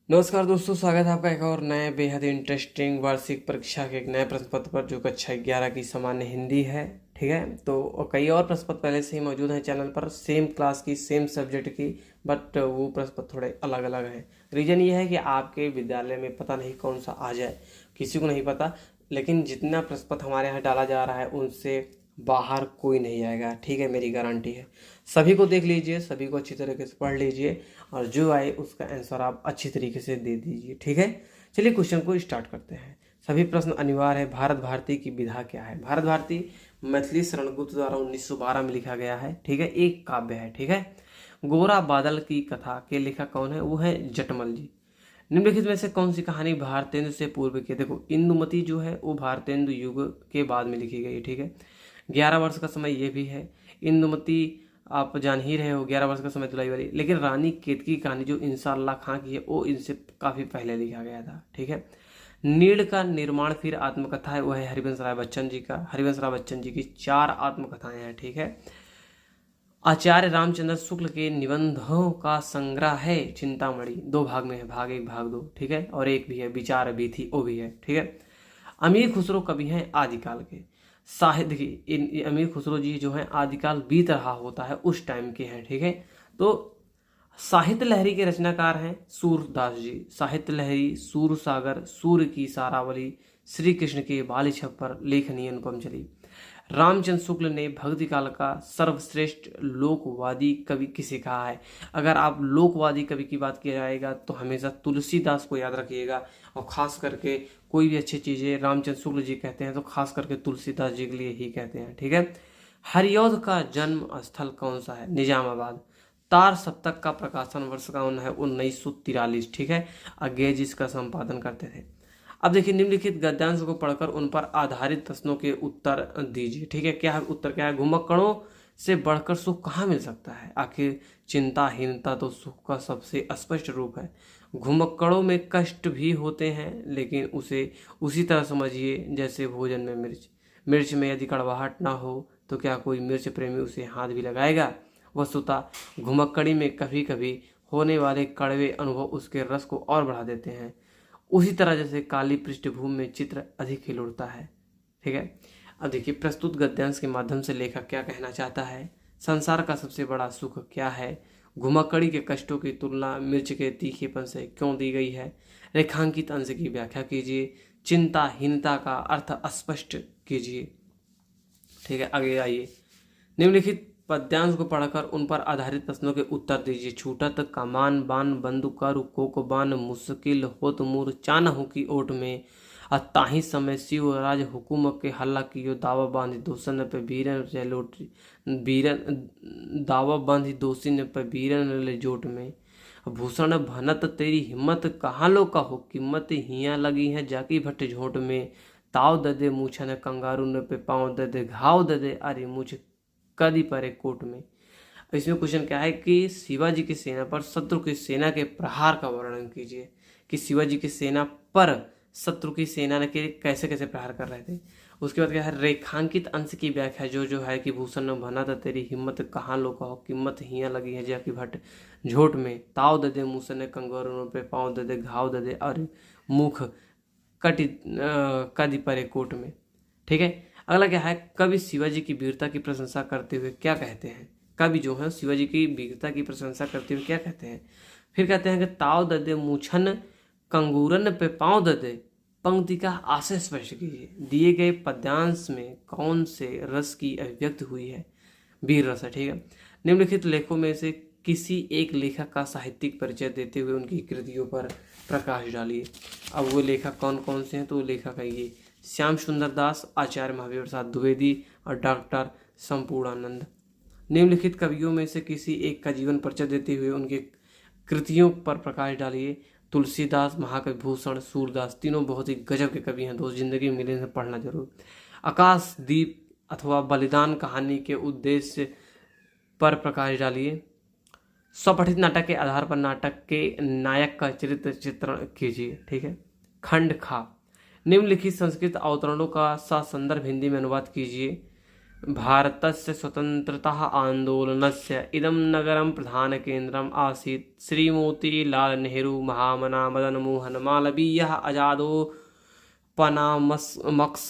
नमस्कार दोस्तों, स्वागत है आपका एक और नए बेहद इंटरेस्टिंग वार्षिक परीक्षा के एक नए प्रश्न पत्र पर, जो कक्षा 11 की सामान्य हिंदी है। ठीक है, तो और कई और प्रश्न पत्र पहले से ही मौजूद हैं चैनल पर, सेम क्लास की सेम सब्जेक्ट की, बट वो प्रश्न पत्र थोड़े अलग अलग हैं। रीज़न ये है कि आपके विद्यालय में पता नहीं कौन सा आ जाए, किसी को नहीं पता, लेकिन जितना प्रश्न पत्र हमारे यहाँ डाला जा रहा है उनसे बाहर कोई नहीं आएगा। ठीक है, मेरी गारंटी है। सभी को देख लीजिए, सभी को अच्छी तरीके से पढ़ लीजिए और जो आए उसका आंसर आप अच्छी तरीके से दे दीजिए। ठीक है, चलिए क्वेश्चन को स्टार्ट करते हैं। सभी प्रश्न अनिवार्य है। भारत भारती की विधा क्या है? भारत भारती मैथिली शरणगुप्त द्वारा 1912 में लिखा गया है। ठीक है, एक काव्य है। ठीक है, गोरा बादल की कथा के लेखक कौन है? वो है जटमल जी। निम्नलिखित में से कौन सी कहानी भारतेंदु से पूर्व की? देखो, इंदुमती जो है वो भारतेंदु युग के बाद में लिखी गई। ठीक है, 11 वर्ष का समय ये भी है। इंदुमती आप जान ही रहे हो, 11 वर्ष का समय दुलाई वाली। लेकिन रानी केतकी की कहानी जो इंशाअल्लाह खां की है वो इनसे काफ़ी पहले लिखा गया था। ठीक है, नीड़ का निर्माण फिर आत्मकथा है, वह है हरिवंश राय बच्चन जी का। हरिवंश राय बच्चन जी की 4 आत्मकथाएं हैं। ठीक है, आचार्य रामचंद्र शुक्ल के निबंधों का संग्रह है चिंतामणि, 2 भाग में है, भाग 1 भाग 2। ठीक है, और एक भी है विचार भी थी, वो भी है। ठीक है, अमीर खुसरो कवि हैं आदिकाल के। साहित्य की इन अमीर खुसरो जी जो हैं आदिकाल बीत रहा होता है उस टाइम के हैं। ठीक है, तो साहित्य लहरी के रचनाकार हैं सूरदास जी। साहित्य लहरी, सूर सागर, सूर्य की सारावली, श्री कृष्ण के बाली छप्पर, लेखनी अनुपम चली। रामचंद्र शुक्ल ने भक्ति काल का सर्वश्रेष्ठ लोकवादी कवि किसे कहा है? अगर आप लोकवादी कवि की बात किया जाएगा तो हमेशा तुलसीदास को याद रखिएगा, और खास करके कोई भी अच्छी चीज़ें रामचंद्र शुक्ल जी कहते हैं तो खास करके तुलसीदास जी के लिए ही कहते हैं। ठीक है, हरिऔध का जन्म स्थल कौन सा है? निजामाबाद। तार सप्तक का प्रकाशन वर्ष कौन है? 1943। ठीक है, अज्ञेय जी इसका संपादन करते थे। अब देखिए, निम्नलिखित गद्यांश को पढ़कर उन पर आधारित प्रश्नों के उत्तर दीजिए। ठीक है, क्या है उत्तर? क्या है? घुमक्कड़ों से बढ़कर सुख कहाँ मिल सकता है? आखिर चिंताहीनता तो सुख का सबसे स्पष्ट रूप है। घुमक्कड़ों में कष्ट भी होते हैं, लेकिन उसे उसी तरह समझिए जैसे भोजन में मिर्च। मिर्च में यदि कड़वाहट ना हो तो क्या कोई मिर्च प्रेमी उसे हाथ भी लगाएगा? वस्तुतः घुमक्कड़ी में कभी कभी होने वाले कड़वे अनुभव उसके रस को और बढ़ा देते हैं, उसी तरह जैसे काली पृष्ठभूमि में चित्र अधिक खिल उठता है। ठीक है, अब देखिए, प्रस्तुत गद्यांश के माध्यम से लेखक क्या कहना चाहता है? संसार का सबसे बड़ा सुख क्या है? घुमक्कड़ी के कष्टों की तुलना मिर्च के तीखेपन से क्यों दी गई है? रेखांकित अंश की व्याख्या कीजिए। चिंताहीनता का अर्थ स्पष्ट कीजिए। ठीक है, आगे आइए। निम्नलिखित पद्यांश को पढ़कर उन पर आधारित प्रश्नों के उत्तर दीजिए। छूटत कमान बान बंदुकर कोकबान, मुश्किल होत मूर चानहु की ओट में, ताही समय शिवराज हुकुम के हल्ला कियो, दावा बांधी दोषन पे बीरन चलोट, बीरन दावा बांधी दोषिन पे बीरन ले जोट में। भूषण भनत तेरी हिम्मत कहाँ लो कहो, कीमत हियाँ लगी है जाकी भट्ट झोट में, ताव ददे मूछन कंगारू न पे पाँव ददे घाव ददे अरे मुझ कदी परे कोट में। इसमें क्वेश्चन क्या है कि शिवाजी की सेना पर शत्रु की सेना के प्रहार का वर्णन कीजिए, कि शिवाजी की सेना पर शत्रु की सेना ने के कैसे कैसे प्रहार कर रहे थे। उसके बाद क्या है? रेखांकित अंश की व्याख्या जो है कि भूषण ने भना था तेरी हिम्मत कहाँ लो कहो, कीमत हियाँ लगी है जाकी भट्ट झोट में, ताव ददे मूसन कंगारू पे पाँव ददे घाव ददे और मुख कटी कदी परे कोट में। ठीक है, अगला क्या है? कवि शिवाजी की वीरता की प्रशंसा करते हुए क्या कहते हैं? कवि जो है शिवाजी की वीरता की प्रशंसा करते हुए क्या कहते हैं? फिर कहते हैं कि ताव ददे मूछन कंगूरन पे पाँव ददे। पंक्ति का आशय स्पष्ट कीजिए। दिए गए पद्यांश में कौन से रस की अभिव्यक्ति हुई है? वीर रस है। ठीक है, निम्नलिखित लेखों में से किसी एक लेखक का साहित्यिक परिचय देते हुए उनकी कृतियों पर प्रकाश डालिए। अब वो लेखक कौन कौन से हैं? तो वो लेखक है ये श्याम सुंदर दास, आचार्य महावीर प्रसाद द्विवेदी और डॉक्टर संपूर्णानंद। निम्नलिखित कवियों में से किसी एक का जीवन परिचय देते हुए उनके कृतियों पर प्रकाश डालिए। तुलसीदास, महाकवि भूषण, सूरदास, तीनों बहुत ही गजब के कवि हैं दोस्त, जिंदगी में मिले हैं, पढ़ना जरूर। आकाशदीप अथवा बलिदान कहानी के उद्देश्य पर प्रकाश डालिए। स्वपठित नाटक के आधार पर नाटक के नायक का चरित्र चित्रण कीजिए। ठीक है, खंड खा। निम्नलिखित संस्कृत अवतरणों का ससंदर्भ हिंदी में अनुवाद कीजिए। भारतस्य स्वतंत्रता आंदोलनस्य इदं नगरं प्रधानकेन्द्रम् आसीत्। श्रीमोतीलाल नेहरू, महामना मदन मोहन मालवीयः, आजादोपन्यामक्ष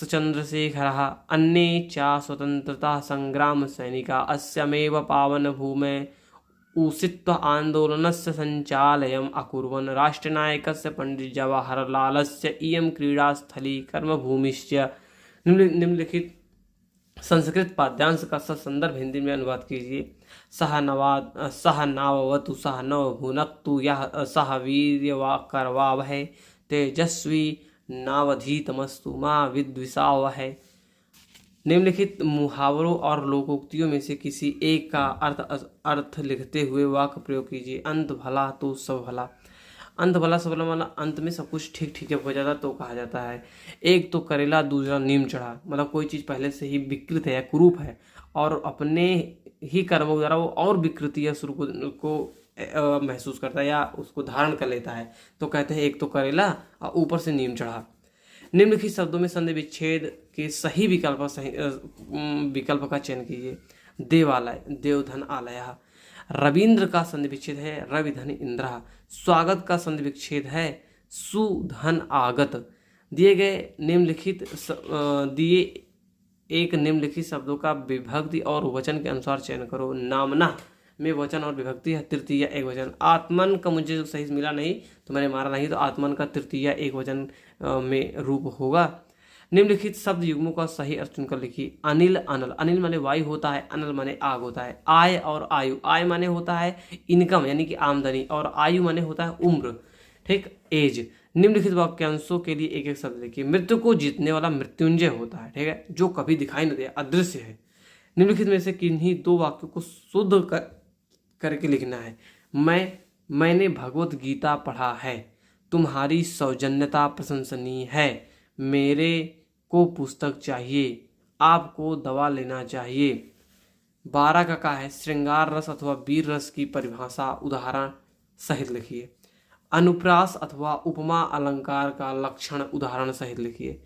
चन्द्रशेखरः, अन्ये च स्वतन्त्रतासङ्ग्रामसैनिकाः अस्यामेव पावनभूमौ उषित्वा आन्दोलनस्य सञ्चालनम् अकुर्वन्। राष्ट्रनायकस्य पंडित जवाहरलालस्य इयं क्रीडास्थली कर्मभूमिश्च। निम्नलिखित संस्कृत पाद्यांश का संदर्भ हिंदी में अनुवाद कीजिए। सह नाववतु सह नवभुनक्तु यः सह वीर्यवाकरवावहै तेजस्वी नावधीतमस्तु मा विद्विषावहै। निम्नलिखित मुहावरों और लोकोक्तियों में से किसी एक का अर्थ लिखते हुए वाक्य प्रयोग कीजिए। अंत भला तो सब भला। अंत भला सब भला मतलब अंत में सब कुछ ठीक ठीक हो जाता तो कहा जाता है। एक तो करेला दूसरा नीम चढ़ा, मतलब कोई चीज़ पहले से ही विकृत है या कुरूप है और अपने ही कर्मों द्वारा वो और विकृति या स्वरूप को महसूस करता है या उसको धारण कर लेता है, तो कहते हैं एक तो करेला और ऊपर से नीम चढ़ा। निम्नलिखित शब्दों में संधि विच्छेद के सही विकल्प का चयन कीजिए। देवालय, देवधन आलय। रविंद्र का संधि विच्छेद है रविधन इंद्र। स्वागत का संधि विच्छेद है सुधन आगत। दिए निम्नलिखित शब्दों का विभक्ति और वचन के अनुसार चयन करो। नामना में वचन और विभक्ति है तृतीय एक वचन। आत्मन का मुझे सही मिला नहीं तो मैंने मारा नहीं, तो आत्मन का तृतीय एक वचन में रूप होगा। निम्नलिखित शब्द युग्मों का सही अर्थ चुनकर लिखिए। अनिल, अनल। अनिल माने वायु होता है, अनल माने आग होता है। आय और आयु, आय माने होता है इनकम यानी कि आमदनी और आयु माने होता है उम्र, ठीक, एज। निम्नलिखित वाक्यांशों के लिए एक एक शब्द लिखिए। मृत्यु को जीतने वाला मृत्युंजय होता है, ठीक है, जो कभी दिखाई न दे, अदृश्य है। निम्नलिखित में से किन्हीं दो वाक्यों को शुद्ध करके लिखना है। मैंने भगवत गीता पढ़ा है। तुम्हारी सौजन्यता प्रशंसनीय है। मेरे को पुस्तक चाहिए। आपको दवा लेना चाहिए। 12 का है श्रृंगार रस अथवा वीर रस की परिभाषा उदाहरण सहित लिखिए। अनुप्रास अथवा उपमा अलंकार का लक्षण उदाहरण सहित लिखिए।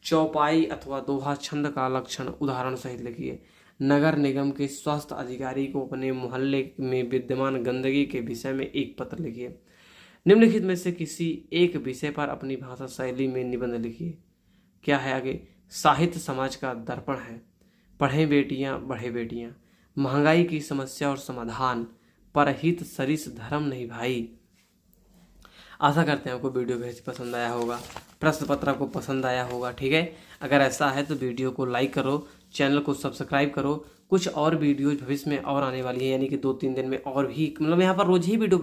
चौपाई अथवा दोहा छंद का लक्षण उदाहरण सहित लिखिए। नगर निगम के स्वास्थ्य अधिकारी को अपने मोहल्ले में विद्यमान गंदगी के विषय में एक पत्र लिखिए। निम्नलिखित में से किसी एक विषय पर अपनी भाषा शैली में निबंध लिखिए। क्या है आगे? साहित्य समाज का दर्पण है। पढ़ें बेटियां बढ़े बेटियां। महंगाई की समस्या और समाधान। परहित सरिस धर्म नहीं भाई। आशा करते हैं आपको वीडियो बेहद पसंद आया होगा, प्रश्न पत्र आपको पसंद आया होगा, ठीक है। अगर ऐसा है तो वीडियो को लाइक करो, चैनल को सब्सक्राइब करो। कुछ और वीडियोज भविष्य में और आने वाली है, यानी कि 2-3 दिन में और भी, मतलब यहाँ पर रोज ही वीडियो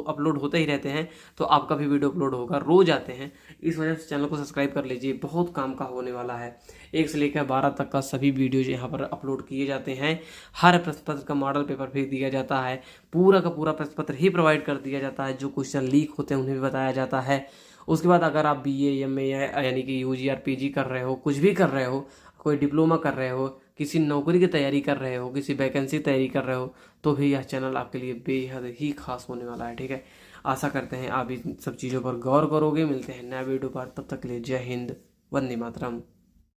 अपलोड होते ही रहते हैं, तो आपका भी वीडियो अपलोड होगा, रोज आते हैं। इस वजह से चैनल को सब्सक्राइब कर लीजिए, बहुत काम का होने वाला है। 1 से लेकर 12 तक का सभी वीडियोज यहाँ पर अपलोड किए जाते हैं। हर प्रश्न पत्र का मॉडल पेपर भी दिया जाता है, पूरा का पूरा प्रश्न पत्र ही प्रोवाइड कर दिया जाता है। जो क्वेश्चन लीक होते हैं उन्हें भी बताया जाता है। उसके बाद अगर आप BA MA यानी कि UG और PG कर रहे हो, कुछ भी कर रहे हो, कोई डिप्लोमा कर रहे हो, किसी नौकरी की तैयारी कर रहे हो, किसी वैकेंसी की तैयारी कर रहे हो, तो भी यह चैनल आपके लिए बेहद ही खास होने वाला है, ठीक है। आशा करते हैं आप इन सब चीज़ों पर गौर करोगे। मिलते हैं नया वीडियो पर, तब तक के लिए जय हिंद, वंदे मातरम।